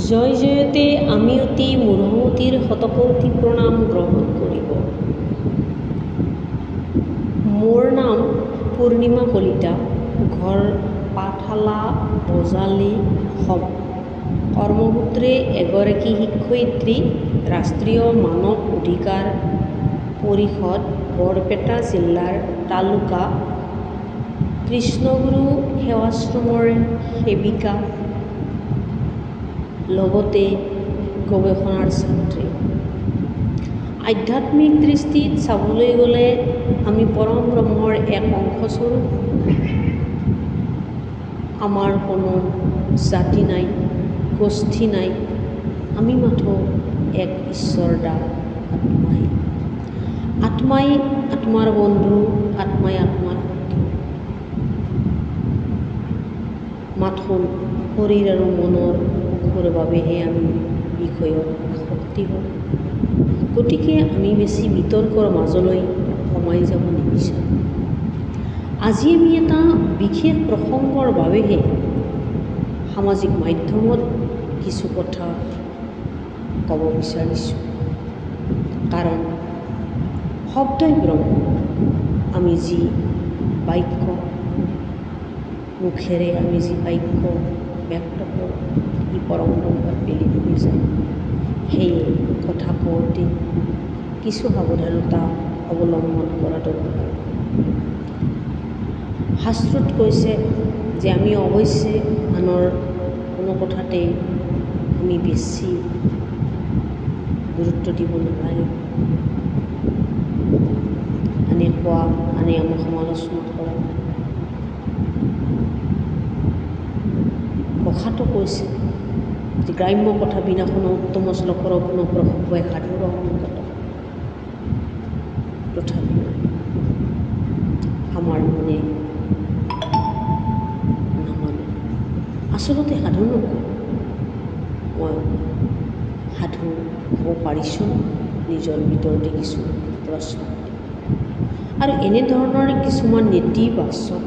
জয় জয়তে আমি অতি মূঢ়মতীৰ শতকোটি প্ৰণাম গ্ৰহণ কৰিব। মোৰ নাম পূৰ্ণিমা কলিতা, ঘৰ পাঠশালা বজালী অসম। কৰ্মসূত্ৰে এগৰাকী শিক্ষয়িত্ৰী, ৰাষ্ট্ৰীয় মানৱ অধিকাৰ পৰিষদ বৰপেটা জিলাৰ তালুকা কৃষ্ণগুৰু সেৱাশ্ৰমৰ সেৱিকা, লগতে গৱেষণাৰ ছাত্ৰী। আধ্যাত্মিক দৃষ্টিত চাবলৈ গ'লে আমি পৰম ব্ৰহ্মৰ এক অংশস্বৰূপ। আমাৰ কোনো জাতি নাই, গোষ্ঠী নাই, আমি মাথো এক ঈশ্বৰদাৰ আত্মাই। আত্মাই আত্মাৰ বন্ধু, আত্মাই আত্মাৰ শক্তি। মাথো শৰীৰ আৰু মনৰ সুখৰ বাবেহে আমি বিষয়ত আসক্তি হওঁ। গতিকে আমি বেছি বিতৰ্কৰ মাজলৈ সোমাই যাব নিবিচাৰোঁ। আজি আমি এটা বিশেষ প্ৰসংগৰ বাবেহে সামাজিক মাধ্যমত কিছু কথা ক'ব বিচাৰিছোঁ। কাৰণ শব্দই ব্ৰহ্ম। আমি যি বাক্য মুখেৰে আমি যি বাক্য ব্যক্ত কৰোঁ, ই পৰম ব্ৰহ্মত বিলীন হৈ যায়। সেয়ে কথা কওঁতে কিছু সাৱধানতা অৱলম্বন কৰাটো ভাল। শাস্ত্ৰত কৈছে যে আমি অৱশ্যে আনৰ কোনো কথাতে আমি বেছি গুৰুত্ব দিব নালাগে। আনে কোৱা, আনে আমাক সমালোচনা কৰা। কথাটো কৈছে যে গ্ৰাম্য কথা বিনা কোনো উত্তম শ্লোকৰ কোনো প্ৰসংগই সাধুৰ অসংগত। তথাপিও আমাৰ মনে নামানে। আচলতে সাধু নকওঁ, মই সাধু হ'ব পাৰিছোঁ নিজৰ ভিতৰতে কিছু প্ৰশ্ন। আৰু এনেধৰণৰ কিছুমান নেতিবাচক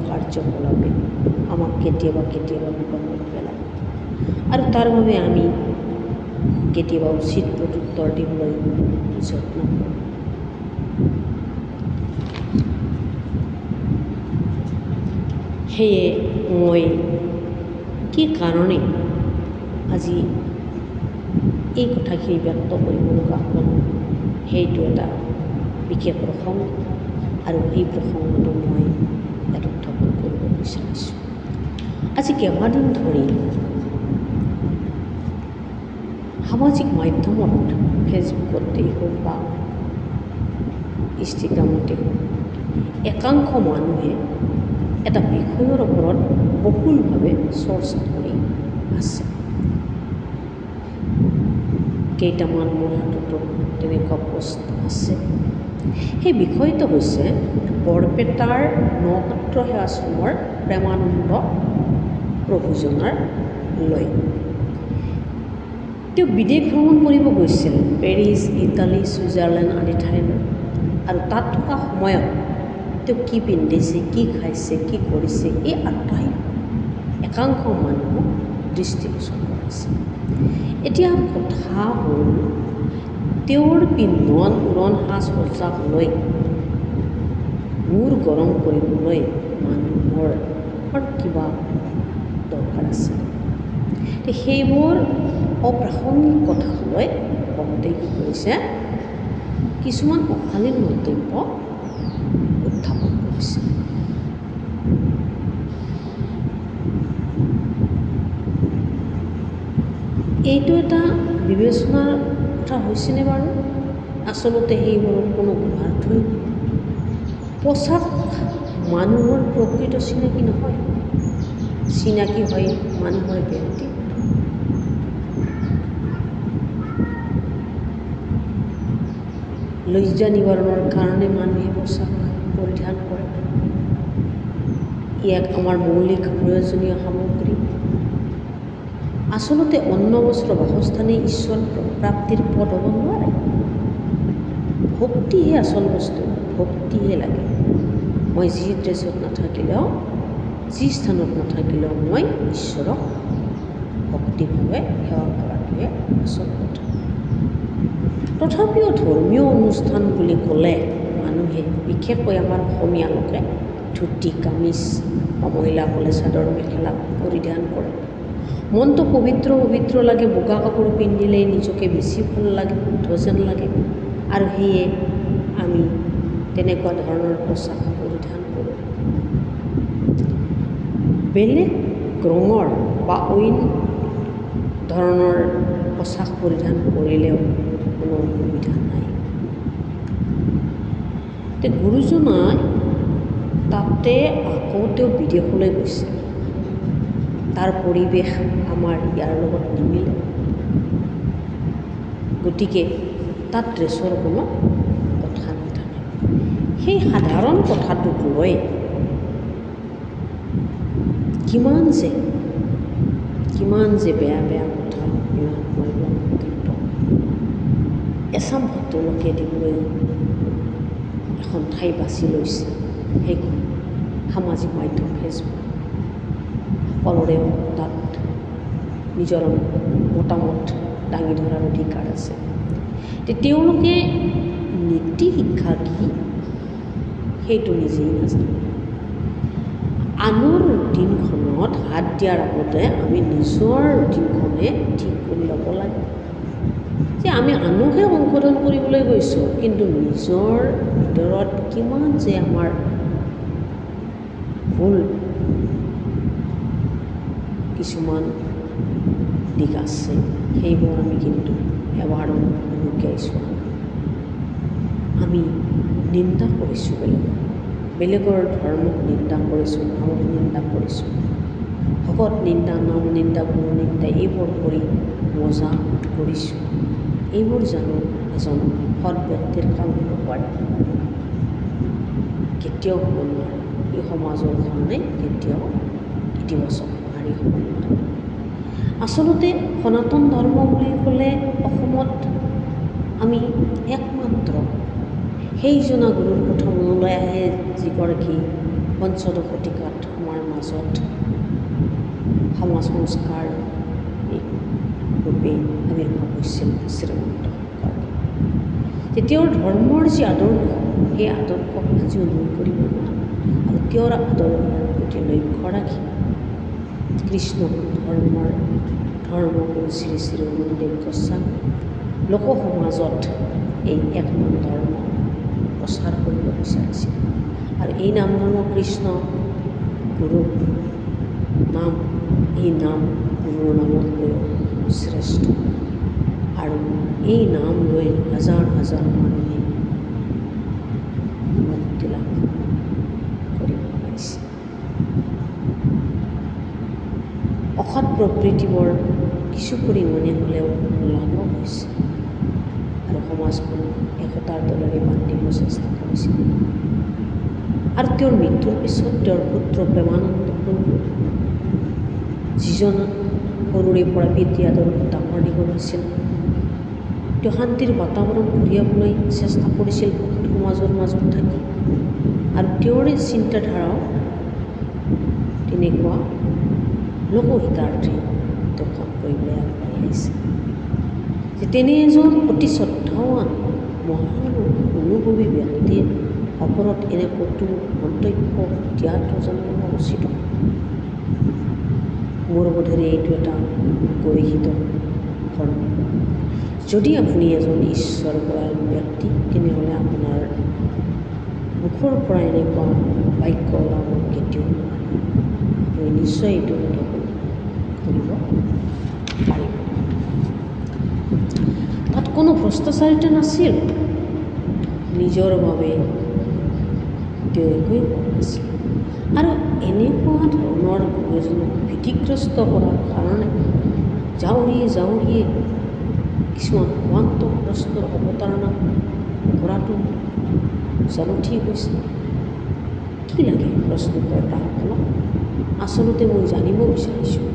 কাৰ্যকলাপে আমাক কেতিয়াবা বিপদত পেলায়। আৰু তাৰ বাবে আমি কেতিয়াবা উচিত প্ৰত্যুত্তৰ দিবলৈ যত্ন কৰোঁ। সেয়ে মই কি কাৰণে আজি এই কথাখিনি ব্যক্ত কৰিব লগা হ'ল, সেইটো এটা বিশেষ প্ৰসংগ। আৰু এই প্ৰসংগটো মই ইয়াত উত্থাপন কৰিব বিচাৰিছোঁ। আজি কেইবাদিন ধৰি সামাজিক মাধ্যমত, ফেচবুকতেই হওক বা ইনষ্টাগ্ৰামতে হওক, একাংশ মানুহে এটা বিষয়ৰ ওপৰত বহুলভাৱে চৰ্চা কৰি আছে। কেইটামান মোৰ হাততো তেনেকুৱা পোষ্ট আছে। সেই বিষয়টো হৈছে বৰপেটাৰ নসত্ৰ সেৱাশ্ৰমৰ প্ৰেমানন্দ প্ৰভুজনাৰ লৈ। তেওঁ বিদেশ ভ্ৰমণ কৰিব গৈছিল, পেৰিছ, ইটালী, ছুইজাৰলেণ্ড আদি ঠাইলৈ। আৰু তাত থকা সময়ত তেওঁ কি পিন্ধিছে, কি খাইছে, কি কৰিছে, এই আটাই একাংশ মানুহক দৃষ্টিগোচৰ কৰাইছে। এতিয়া কথা হ'ল, তেওঁৰ পিন্ধন উৰণ সাজ সজ্জাক লৈ মূৰ গৰম কৰিবলৈ মানুহৰ কিবা দৰকাৰ আছে। সেইবোৰ অপ্ৰাসংগিক কথাক লৈ বহুতে কি কৰিছে, কিছুমান অশালীন মন্তব্য উত্থাপন কৰিছে। এইটো এটা বিবেচনাৰ কথা হৈছেনে বাৰু? আচলতে সেইবোৰৰ কোনো গূঢ়াৰ্থই নাই। পোচাক মানুহৰ প্ৰকৃত চিনাকি নহয়, চিনাকি হয় মানুহৰ ব্যক্তি। লজ্জা নিবাৰণৰ কাৰণে মানুহে পোচাক পৰিধান কৰে। ইয়াক আমাৰ মৌলিক প্ৰয়োজনীয় সামগ্ৰী। আচলতে অন্ন বস্ত্ৰ বাসস্থানেই ঈশ্বৰ প্ৰাপ্তিৰ পথ হ'ব নোৱাৰে। ভক্তিহে আচল বস্তু, ভক্তিহে লাগে। মই যি ড্ৰেছত নাথাকিলেও, যি স্থানত নাথাকিলেও মই ঈশ্বৰক ভক্তি ভক্তিভাৱে সেৱা কৰাটোৱে আচল কথা। তথাপিও ধৰ্মীয় অনুষ্ঠান বুলি ক'লে মানুহে বিশেষকৈ আমাৰ অসমীয়া লোকে ধুতি কামিজ বা মহিলাসকলে চাদৰ মেখেলা পৰিধান কৰে। মনটো পবিত্ৰ লাগে, বগা কাপোৰ পিন্ধিলেই নিজকে বেছি ভাল লাগে, শুদ্ধ যেন লাগে, আৰু সেয়ে আমি তেনেকুৱা ধৰণৰ পোচাক পৰিধান কৰোঁ। বেলেগ ৰঙৰ বা অইন ধৰণৰ পোচাক পৰিধান কৰিলেও কোনো অসুবিধা নাই। গুৰুজনাই তাতে আকৌ তেওঁ বিদেশলৈ গৈছে, তাৰ পৰিৱেশ আমাৰ ইয়াৰ লগত নিমিলে, গতিকে তাত ড্ৰেছৰ কোনো কথা নাথাকে। সেই সাধাৰণ কথাটোক লৈ কিমান যে বেয়া কথা এচাম ভদ্ৰলোকে দিবলৈ এখন ঠাই বাছি লৈছে, সেইখন সামাজিক মাধ্যম ফেচবুক। সকলোৰে তাত নিজৰ মতামত দাঙি ধৰাৰ অধিকাৰ আছে। তেওঁলোকে নীতি শিক্ষা কি সেইটো নিজেই নাজানে। আনৰ ৰুটিনখনত হাত দিয়াৰ আগতে আমি নিজৰ ৰুটিনখনে ঠিক কৰি ল'ব লাগে। যে আমি আনকহে সংশোধন কৰিবলৈ গৈছোঁ, কিন্তু নিজৰ ভিতৰত কিমান যে আমাৰ ভুল কিছুমান দিশ আছে, সেইবোৰ আমি কিন্তু এবাৰো লুকাই চোৱা নাই। আমি নিন্দা কৰিছোঁ বেলেগৰ ধৰ্মক নিন্দা কৰিছোঁ, নামক নিন্দা কৰিছোঁ, ভকত নিন্দা, নাম নিন্দা, গুৰু নিন্দা এইবোৰ কৰি মজা কৰিছোঁ। এইবোৰ জানো এজন সৎ ব্যক্তিৰ কাম হ'ব পাৰে? কেতিয়াও হ'ব নোৱাৰে। এই সমাজৰ কাৰণে কেতিয়াও ইতিবাচক নাৰী হ'ব নোৱাৰে। আচলতে সনাতন ধৰ্ম বুলি ক'লে অসমত আমি একমাত্ৰ সেইজনা গুৰুৰ কথা মনলৈ আহে, যিগৰাকী পঞ্চদশ শতিকাত আমাৰ মাজত সমাজ সংস্কাৰ ৰূপে আৱিৰ্ভাৱ হৈছিল শ্ৰীমন্ত শংকৰদেৱ। তেওঁৰ ধৰ্মৰ যি আদৰ্শ, সেই আদৰ্শক আজিও নুই কৰিব নোৱাৰে। আৰু তেওঁৰ আদৰ্শৰ প্ৰতি লক্ষ্য ৰাখি কৃষ্ণ ধৰ্মগুৰু শ্ৰী শ্ৰী গুৰুদেৱ গোস্বামী লোক সমাজত এই এক নাম ধৰ্ম প্ৰচাৰ কৰিব বিচাৰিছিল। আৰু এই নাম ধৰ্ম কৃষ্ণ গুৰু নাম, এই নাম গুৰুৰ নামতকৈ শ্ৰেষ্ঠ, আৰু এই নাম লৈ হাজাৰ হাজাৰ মানুহে মুক্তি লাভ কৰিব পাৰিছে। অসৎ প্ৰবৃত্তিবোৰ কিছু পৰিমাণে হ'লেও লাভ হৈছে, আৰু সমাজখন একতাৰ দলেৰে বান্ধিব চেষ্টা কৰিছিল। আৰু তেওঁৰ মৃত্যুৰ পিছত তেওঁৰ পুত্ৰ প্ৰেমানন্দ প্ৰভু, যিজন সৰুৰে পৰা পিতৃ আদৰত ডাঙৰ দীঘল হৈছিল, তেওঁ শান্তিৰ বাতাৱৰণ কঢ়িয়াবলৈ চেষ্টা কৰিছিল ভকত সমাজৰ মাজত থাকি। আৰু তেওঁৰ চিন্তাধাৰাও তেনেকুৱা লোকহিতাৰ্থে তেওঁ কাম কৰিবলৈ আগবাঢ়ি আহিছে। যে তেনে এজন অতি শ্ৰদ্ধাৱান মহান অনুভৱী ব্যক্তিৰ ওপৰত এনে কটু মন্তব্য দিয়াটো জানো উচিত? মোৰ বোধেৰে এইটো এটা গৰিহিত কৰ্ম। যদি আপুনি এজন ঈশ্বৰপৰায়ণ ব্যক্তি, তেনেহ'লে আপোনাৰ মুখৰ পৰা এনেকুৱা বাক্য ওলাব কেতিয়াও নোৱাৰে। আপুনি নিশ্চয় এইটো কৰিব পাৰিব। তাত কোনো ভ্ৰষ্টাচাৰিতা নাছিল, নিজৰ বাবে তেওঁ একোৱেই কৰা নাছিল। আৰু এনেকুৱা ধৰণৰ গুৰুজনক ভীতিগ্ৰস্ত কৰাৰ কাৰণে জাউৰিয়ে কিছুমান ভ্ৰান্ত প্ৰশ্নৰ অৱতাৰণা কৰাটো জানো ঠিক হৈছে? কি লাগে প্ৰশ্নকৰ্তাসকলক? আচলতে মই জানিব বিচাৰিছোঁ,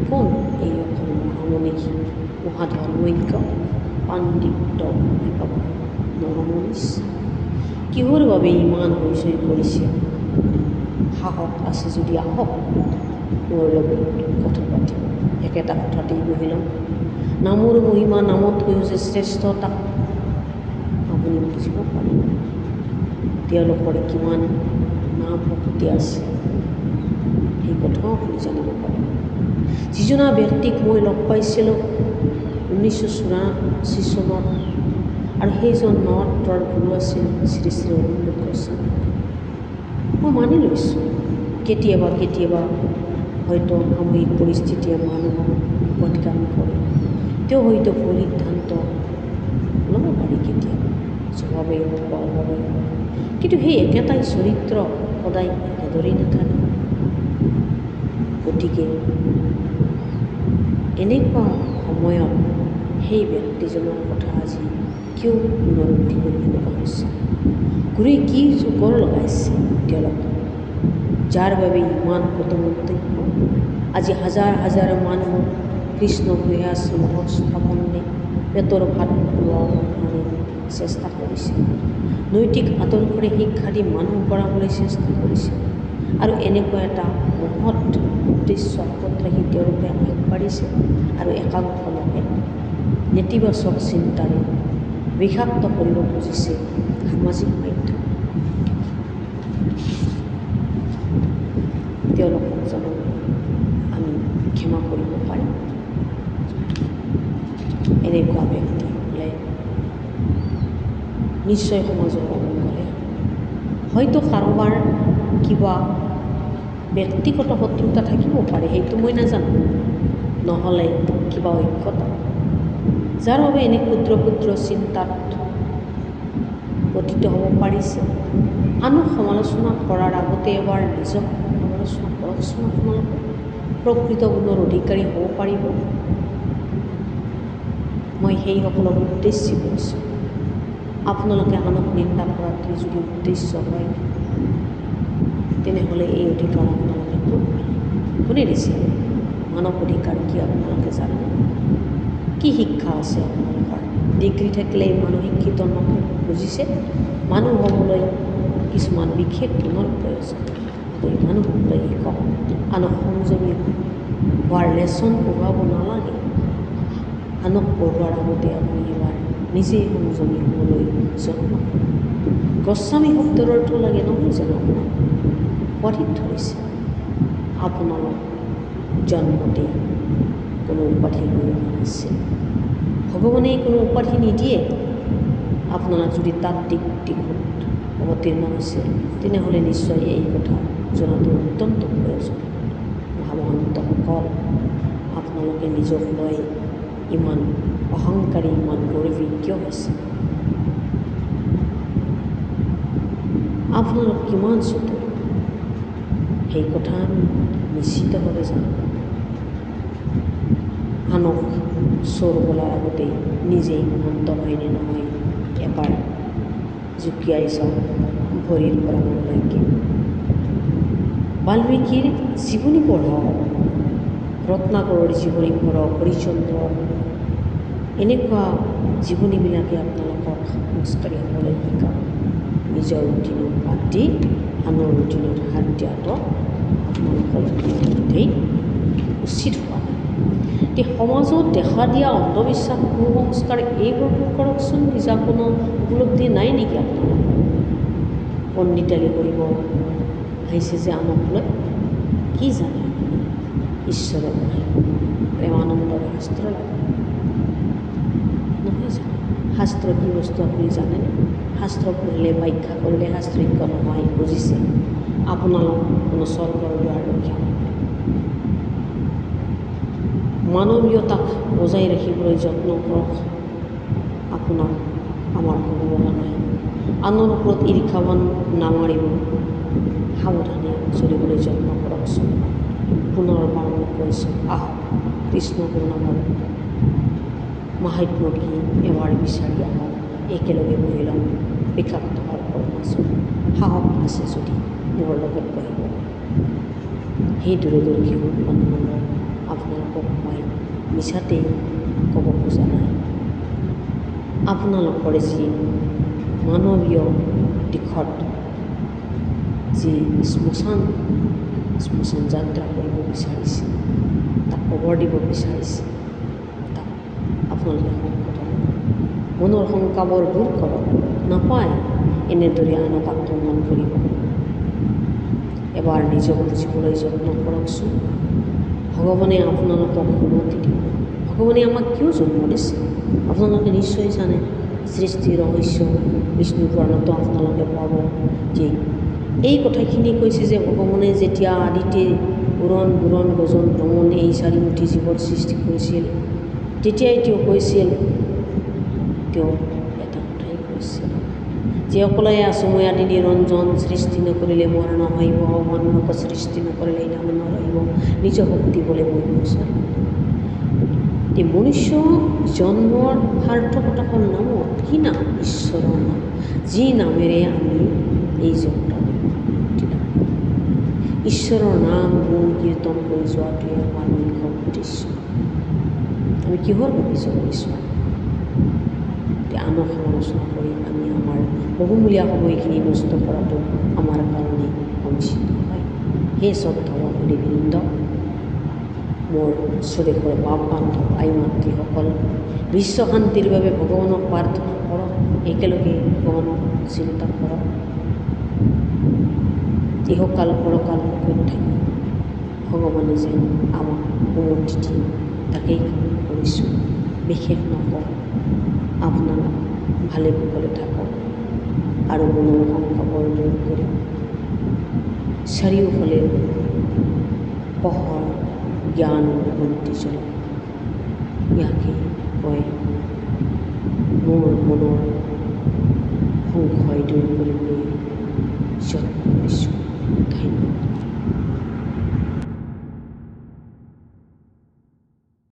কোন এই অসমৰ মহামনীষী, মহাধৰ্মজ্ঞ, পাণ্ডিত্য নৰমনিষ? কিহৰ বাবে ইমান হৈচৈ কৰিছে? সাহস আছে যদি আহক, মোৰ লগত কথা পাতিব। একেটা কথা তাতেই বহি ল'ম। নামৰ মহিমা, নামতকৈও যে শ্ৰেষ্ঠ তাক আপুনি বুজিব পাৰিব। তেওঁলোকৰ কিমান নাম ভক্তি আছে সেই কথাও আপুনি জানিব পাৰিব। যিজনা ব্যক্তিক মই লগ পাইছিলোঁ 1984 চনত, আৰু সেইজন নৱতৰ গুৰু আছিল শ্ৰী শ্ৰী অৰবিন্দ গোস্বামী। মই মানি লৈছোঁ কেতিয়াবা হয়তো সামূহিক পৰিস্থিতিয়ে মানুহক বিপথগামী কৰে। তেওঁ হয়তো ভুল সিদ্ধান্ত ল'ব পাৰি কেতিয়াবা, স্বভাৱেই হওক বা অভাৱেই হওক, কিন্তু সেই একেটাই চৰিত্ৰ সদায় একেদৰেই নাথাকে। গতিকে এনেকুৱা সময়ত সেই ব্যক্তিজনৰ কথা আজি কিয় পুনৰুক্তি কৰিব লগা হৈছে? গুৰুৱে কি জোকৰ লগাইছে তেওঁলোকক, যাৰ বাবে ইমান কটু মন্তব্য? আজি হাজাৰ হাজাৰ মানুহ কৃষ্ণ গৃহাশ্ৰমক স্থাপনে পেটৰ ভাত ওলোৱাৰ কাৰণে চেষ্টা কৰিছে, নৈতিক আদৰ্শৰে শিক্ষা দি মানুহ পঢ়াবলৈ চেষ্টা কৰিছে, আৰু এনেকুৱা এটা মহৎ উদ্দেশ্য আগত ৰাখি তেওঁলোকে আগবাঢ়িছে, আৰু একাংশ লোকে নেতিবাচক চিন্তাৰে বিষাক্ত কৰিব খুজিছে সামাজিক মাধ্যম। তেওঁলোকক জানো আমি ক্ষমা কৰিব পাৰিম? এনেকুৱা ব্যক্তি হ'লে নিশ্চয় সমাজৰ অমংগলে। হয়তো কাৰোবাৰ কিবা ব্যক্তিগত শত্ৰুতা থাকিব পাৰে, সেইটো মই নাজানো, নহ'লে কিবা ঐক্যতা, যাৰ বাবে এনে ক্ষুদ্ৰ ক্ষুদ্ৰ চিন্তাত পতিত হ'ব পাৰিছে। আনক সমালোচনা কৰাৰ আগতে এবাৰ নিজক সমালোচনা কৰকচোন। আপোনালোকে প্ৰকৃত গুণৰ অধিকাৰী হ'ব পাৰিব। মই সেইসকলক উদ্দেশ্যি কৰিছোঁ, আপোনালোকে আনক নিন্দা কৰাটো যদি উদ্দেশ্য হয়, তেনেহ'লে এই অধিকাৰ আপোনালোকে ক'ত পালে? কোনে দিছে? মানৱ অধিকাৰ কি আপোনালোকে জানে? কি শিক্ষা আছে আপোনালোকৰ? ডিগ্ৰী থাকিলেই মানুহ শিক্ষিত নহয়, বুজিছে? মানুহ হ'বলৈ কিছুমান বিশেষ গুণৰ প্ৰয়োজন। গতিকে মানুহক শিকক, আনক সংযমী হোৱাৰ লেচন পঢ়াব নালাগে। আনক পঢ়োৱাৰ আগতে আপুনি এবাৰ নিজেই সংযমী হ'বলৈ যত্ন কৰক। গোস্বামী শব্দৰ অৰ্থ লাগে নহয় জানো? আপোনাক উপাধিত ধৰিছে। আপোনালোক জন্মতেই কোনো উপাধি লৈ অহা নাছিল। ভগৱানে কোনো উপাধি নিদিয়ে। আপোনালোক যদি তাত দিশত অৱতীৰ্ণ হৈছে, তেনেহ'লে নিশ্চয় এই কথা জনাটো অত্যন্ত প্ৰয়োজন। মহামহন্তসকল, আপোনালোকে নিজক লৈ ইমান অহংকাৰী, ইমান গৰ্বী কিয় হৈছে? আপোনালোক কিমান চতুৰ সেই কথা আমি নিশ্চিতভাৱে জানো। আনক চোৰ বোলাৰ আগতেই নিজেই মহন্ত হয়নে নহয় এবাৰ জুকিয়াই চাওক ভৰিৰ পৰা মনলৈকে। বাল্মীকিৰ জীৱনী পঢ়ক, ৰত্নাকৰৰ জীৱনী পঢ়ক, হৰিচন্দ্ৰৰ, এনেকুৱা জীৱনীবিলাকে আপোনালোকক সংস্কাৰী হ'বলৈ শিকাওক। নিজৰ ৰুটিনত বাদ দি আনৰ ৰুটিনত হাত দিয়াটো আপোনালোকৰ ইতিমধ্যেই উচিত হোৱা নাই। এই সমাজত দেখা দিয়া অন্ধবিশ্বাস, কুসংস্কাৰ এইবোৰ দূৰ কৰকচোন। নিজা কোনো উপলব্ধি নাই নেকি আপোনালোকৰ? পণ্ডিতালি কৰিব আহিছে যে আনক লৈ, কি জানে আপুনি? ঈশ্বৰৰ কথা, প্ৰেমানন্দৰ শাস্ত্ৰ লাগে নহয় জানো? শাস্ত্ৰ কি বস্তু আপুনি জানেনে? শাস্ত্ৰ পঢ়িলে, ব্যাখ্যা কৰিলে শাস্ত্ৰজ্ঞ নহয়, বুজিছে? আপোনালোক কোনো স্বৰ্গৰ দুৱাৰ ৰক্ষা নহয়। মানৱীয়তাক বজাই ৰাখিবলৈ যত্ন কৰক। আপোনাক আমাৰ ক'ব লগা নাই। আনৰ ওপৰত ঈৰ্ষাবান নামাৰিব, সাৱধানে চলিবলৈ যত্ন কৰকচোন। পুনৰবাৰ মই কৈছোঁ, আহক কৃষ্ণ গুৰুনামৰ মাহাত্ম্য কি এবাৰ বিচাৰি আহক, একেলগে বহি ল'ম বিষাক্ত সৰ্পৰ মাজত। সাহস আছে যদি মোৰ লগত বহিব। সেই দূৰদৰ্শী সম্পন্ন আপোনালোকক মই মিছাতেই ক'ব খোজা নাই। আপোনালোকৰ যি মানৱীয় দিশত যি শ্মশান যাত্ৰা কৰিব বিচাৰিছে, তাক খবৰ দিব বিচাৰিছে। তাক আপোনালোকে সংকট মনৰ শংকাবোৰ দূৰ কৰক, নাপায় এনেদৰে আনক আক্ৰমণ কৰিব। এবাৰ নিজক বুজিবলৈ যত্ন কৰকচোন। ভগৱানে আপোনালোকক উন্নতি দিব। ভগৱানে আমাক কিয় জন্ম দিছে আপোনালোকে নিশ্চয় জানে। সৃষ্টিৰ ৰহস্য বিষ্ণু পুৰাণতো আপোনালোকে পাব যে এই কথাখিনি কৈছে যে ভগৱানে যেতিয়া আদিতে উৰণ বুৰণ গজন ভ্ৰমণ এই চাৰিমুঠি জীৱৰ সৃষ্টি কৰিছিল, তেতিয়াই তেওঁ কৈছিল, তেওঁ এটা কথাই কৈছিল যে অকলে আছোঁ মই আদি নিৰঞ্জন, সৃষ্টি নকৰিলে মোৰ নহৰিব, মানুহক সৃষ্টি নকৰিলে নাম নৰহিব, নিজ শক্তি বলে মই বিচাৰিম। এই মনুষ্য জন্মৰ সাৰ্থকতা হ'ল নামত। কি নাম? ঈশ্বৰৰ নাম, যি নামেৰে আমি এই জগতত মুক্তি লাভ কৰোঁ। ঈশ্বৰৰ নাম গুণ কীৰ্তন কৰি যোৱাটোৱে আমাৰ মুখ্য উদ্দেশ্য। আমি কিহৰ বাবে জন্মিছোঁ? আনক সমালোচনা কৰি আমি আমাৰ বহুমূলীয়া সময়খিনি নষ্ট কৰাটো আমাৰ কাৰণে অনুচিত হয়। সেই শ্ৰদ্ধাৱান সুধীবৃন্দ, মোৰ স্বদেশৰ বাপ বান্ধৱ আই মাতৃসকল, বিশ্ব শান্তিৰ বাবে ভগৱানক প্ৰাৰ্থনা কৰক, একেলগে ভগৱানক চিন্তা কৰক। ইহকাল পৰকাল সুখত থাকি ভগৱানে যেন আমাক উন্নতি দিয়ে তাকেই কামনা কৰিছোঁ। বিশেষ নকওঁ, আপোনালোক ভালে কুশলে থাকক আৰু মনৰ শংকাবোৰ দূৰ কৰি চাৰিওফালে পোহৰ জ্ঞান বন্তি জ্বলাওক। ইয়াকে কৈ মোৰ মনৰ সংশয় দূৰ কৰিবলৈ যত্ন কৰিছোঁ। ধন্যবাদ।